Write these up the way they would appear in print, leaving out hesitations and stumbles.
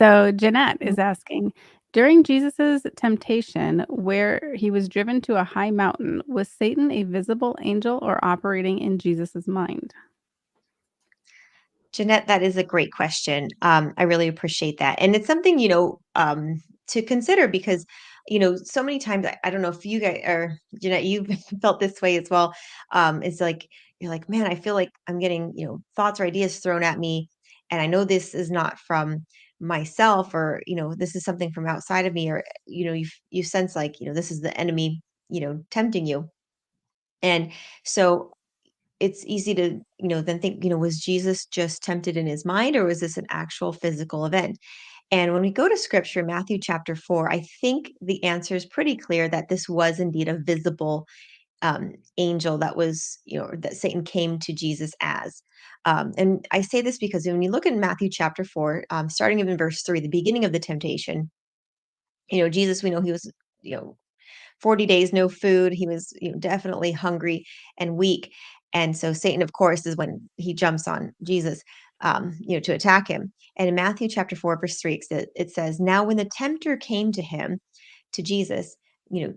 So Jeanette Mhm. is asking, during Jesus's temptation, where he was driven to a high mountain, was Satan a visible angel or operating in Jesus's mind? Jeanette, that is a great question. I really appreciate that. And it's something, to consider because, so many times, I don't know if you guys or Jeanette, you've felt this way as well. It's like, you're like, man, I feel like I'm getting, thoughts or ideas thrown at me. And I know this is not from myself or, this is something from outside of me or, you sense like, this is the enemy, tempting you. And so it's easy to, then think, was Jesus just tempted in his mind or was this an actual physical event? And when we go to scripture, Matthew chapter 4, I think the answer is pretty clear that this was indeed a visible angel that was, that Satan came to Jesus as. And I say this because when you look in Matthew chapter 4, starting in verse 3, the beginning of the temptation, Jesus, we know he was, you know, 40 days, no food. He was, definitely hungry and weak. And so Satan, of course, is when he jumps on Jesus, to attack him. And in Matthew chapter 4, verse 3, it says, now when the tempter came to him, to Jesus,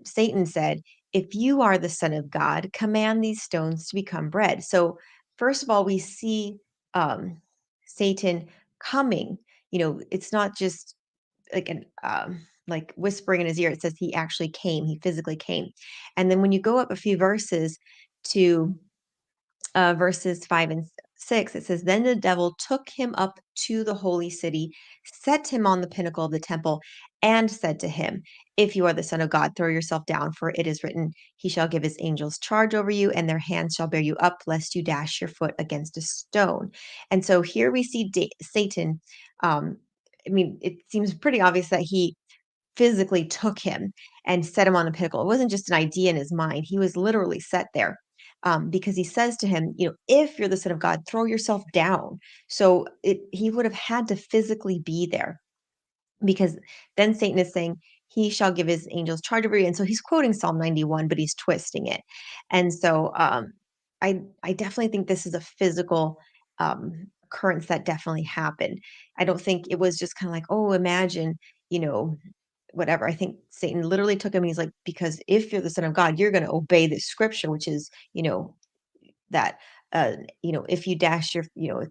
Satan said, if you are the son of God, command these stones to become bread. So first of all, we see um, Satan coming. It's not just like an like whispering in his ear. It says he actually came, he physically came. And then when you go up a few verses to verses 5 and 6, it says, then the devil took him up to the holy city, set him on the pinnacle of the temple, and said to him, if you are the son of God, throw yourself down, for it is written, he shall give his angels charge over you, and their hands shall bear you up, lest you dash your foot against a stone. And so here we see Satan. um, it seems pretty obvious that he physically took him and set him on the pinnacle. It wasn't just an idea in his mind. He was literally set there, because he says to him, if you're the son of God, throw yourself down. So he would have had to physically be there because then Satan is saying, he shall give his angels charge over you. And so he's quoting Psalm 91, but he's twisting it. And so I definitely think this is a physical occurrence that definitely happened. I don't think it was just kind of like, oh, imagine, you know, whatever. I think Satan literally took him and he's like, because if you're the son of God, you're going to obey this scripture, which is, that, uh, if you dash your,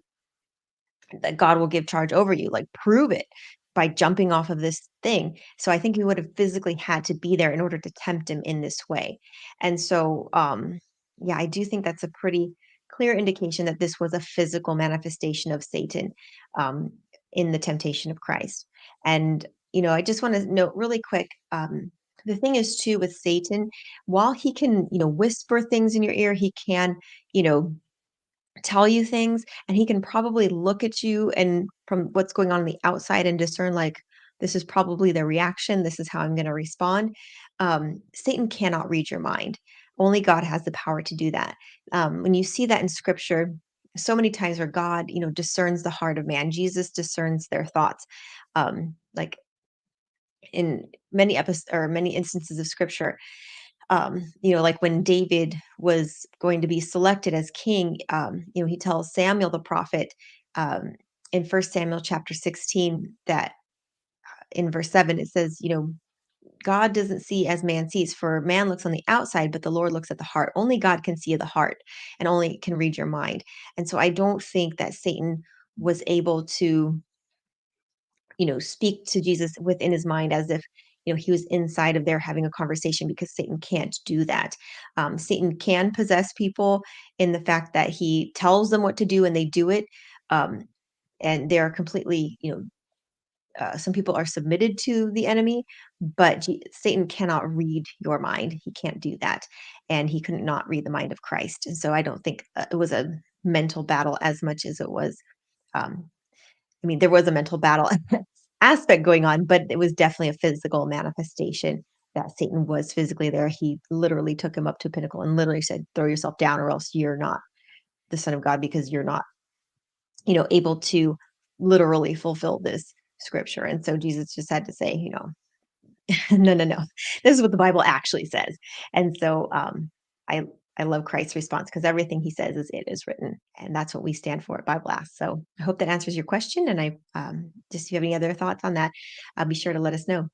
that God will give charge over you, like prove it by jumping off of this thing. So I think he would have physically had to be there in order to tempt him in this way. And so, yeah, I do think that's a pretty clear indication that this was a physical manifestation of Satan, um, in the temptation of Christ. And, I just want to note really quick, the thing is too with Satan, while he can, whisper things in your ear, he can, you know, tell you things, and he can probably look at you and from what's going on the outside and discern like this is probably the reaction, this is how I'm going to respond. Satan cannot read your mind. Only God has the power to do that. When you see that in scripture so many times where God, discerns the heart of man, Jesus discerns their thoughts. Like in many episodes or many instances of scripture, like when David was going to be selected as king, he tells Samuel the prophet, um, in First Samuel chapter 16, that in verse 7 it says, God doesn't see as man sees, for man looks on the outside, but the Lord looks at the heart. Only God can see the heart and only can read your mind. And so I don't think that Satan was able to, speak to Jesus within his mind as if, he was inside of there having a conversation, because Satan can't do that. Satan can possess people in the fact that he tells them what to do and they do it. Um, and they're completely, some people are submitted to the enemy, but Satan cannot read your mind. He can't do that. And he could not read the mind of Christ. And so I don't think it was a mental battle as much as it was, um, there was a mental battle aspect going on, but it was definitely a physical manifestation that Satan was physically there. He literally took him up to a pinnacle and literally said, throw yourself down or else you're not the son of God, because you're not, able to literally fulfill this scripture. And so Jesus just had to say, no, no, no. This is what the Bible actually says. And so I I love Christ's response because everything he says is it is written, and that's what we stand for at Bible Ask. So I hope that answers your question. And I just if you have any other thoughts on that, be sure to let us know.